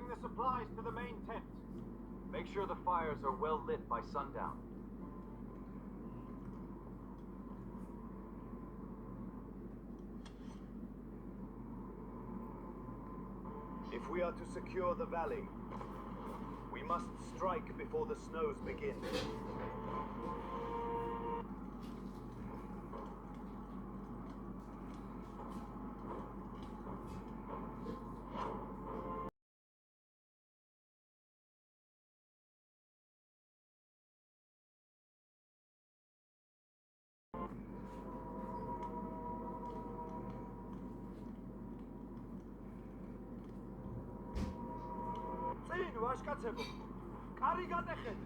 Bring the supplies to the main tent. Make sure the fires are well lit by sundown. If we are to secure the valley, we must strike before the snows begin. ვაშკაცებო, კარი გატეხეთ.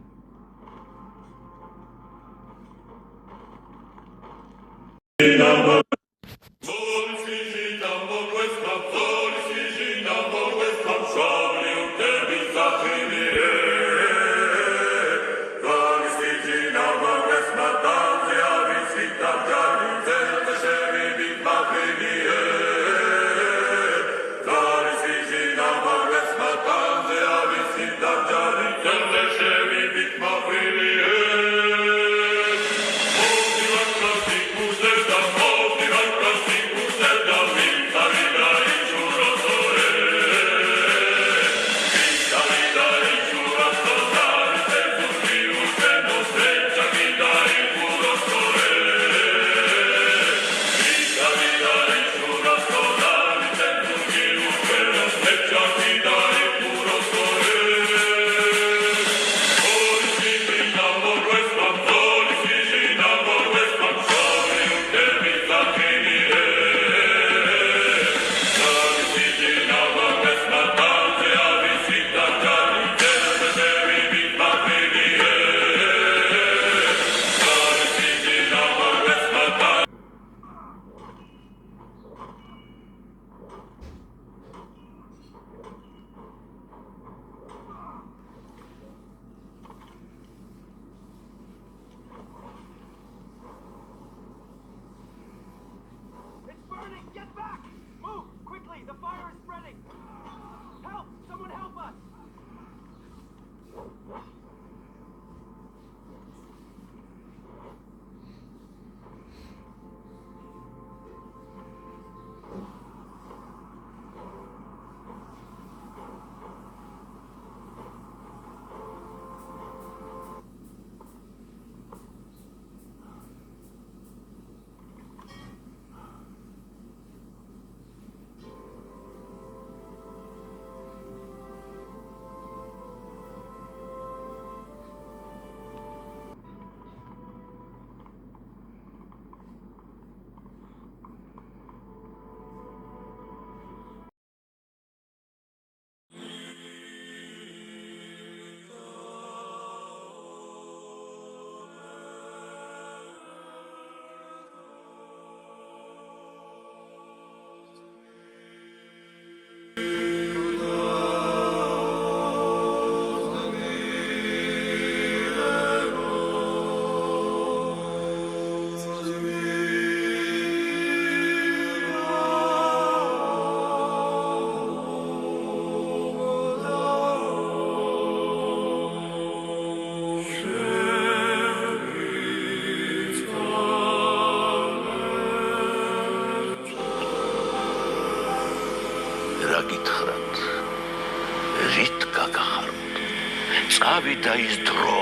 წავიდა ის დრო,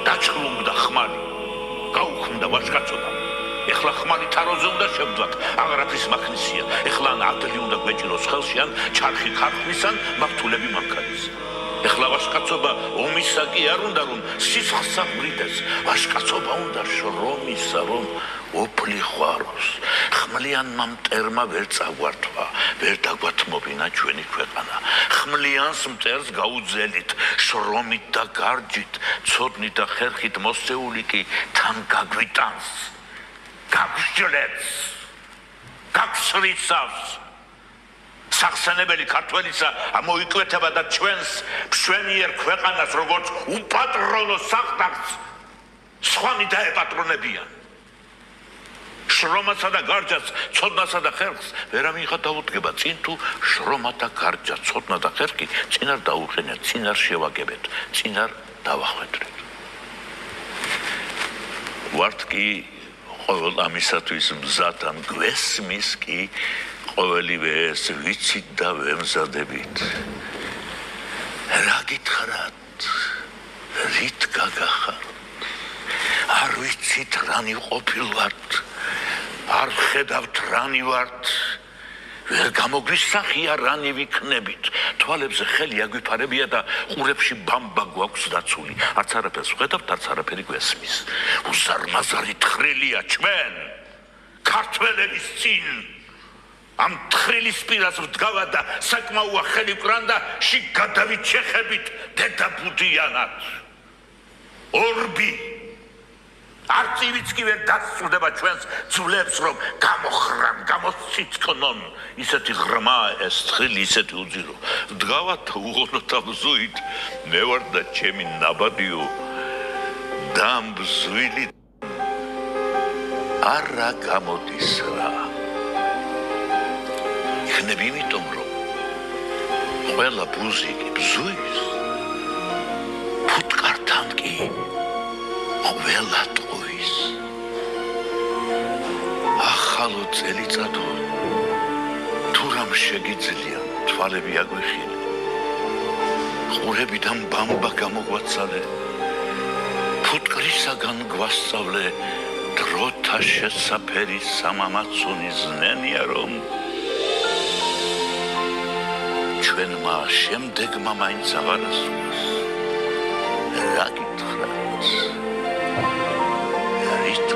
დაჩხლუმდა ხმალი, გაუხმდა ვაშკაცობა. ეხლა ხმალი თაროზე უნდა შევდვათ, აღრაფის მაქნისია. ეხლა ან ადლი უნდა გვეჭიროს ხელში, ან ჩარხი ქარხნის, ან მართულები მანქანისა. ეხლა ვაშკაცობა ომისა კი არ უნდა, რომ სისხლს აბრიდეს. ვაშკაცობა უნდა შრომისა, რომ ოფლი ხვაროს. ხმლიანმა მტერმა ვერ წაგვართვა, ვერ დაგვათმობინა ჩვენი ქვეყანა. ხმლიანს მტერს გაუძელით, შრომით და გარჯით, ცოდნით და ხერხით მოსწეული კი თან გაგვიტანს, გაგსჯლებს, გაგსრიცავს. სახსენებელი ქართველისა ამოიკვეთება და ჩვენს მშვენიერ ქვეყანას როგორც უპატრონო სახტაკს სხვანი დაეპატრონებიან. შრომასა და გარჯას, ცოდნასა და ხერხს ვერავინ გადაუდგება წინ თუ შრომა და გარჯა, ცოდნა და ხერხი წინ არ დაუყენეთ, წინ არ შევაგებეთ, წინ არ დავახვედრეთ. ვართ კი ყოველ ამისათვის მზად ან გვესმის კი ყოველივე ეს ვიცით და ვემზადებით. რა გითხრათ, რით გაგახართ? არ ვიცით რანი ყოფილვართ, არ ხედავთ რანი ვართ, ვერ გამოგვისახია რანი ვიქნებით, თვალებზე ხელი აგვიფარებია და ყურებში ბამბა გვაქვს დაცული, არც არაფერს ვხედავთ, არც არაფერი გვესმის. უზარმაზარი თხრილია ჩვენ, ქართველების წინ. ამ თხრილის პირას ვდგავა და საკმაოა ხელი ვკრან და შიგ გადავიჩეხებით დედაბუდიანად. ორბი არწივიც კი ვერ დასწრდება ჩვენს ძვლებს, რომ გამოხრან, გამოციცკნონ. ისეთი ღრმა ეს თხრილი, ისეთი უძირო. ვდგავათ უღონოთ ამ ზույით, მე ვარ და ჩემი ნაბადიო დამბზვილი არა გამოდის რა. იქნებ იმიტომ, რომ ყველა ბუზიკი ბზვის, ფუტკართან კი ყველა ტყუის. ახალო წელიწადო, თუ რამ შეგიძლია, თვალები აგვიხილე, ყურებიდან ბამბა გამოგვაცალე, ფუტკრისაგან გვასწავლე, დროთა შესაფერი სამამაცუნი ზნენია, რომ ჩვენმა შემდეგმა მაინც აღარ ასულს. რა გითხრათ? რით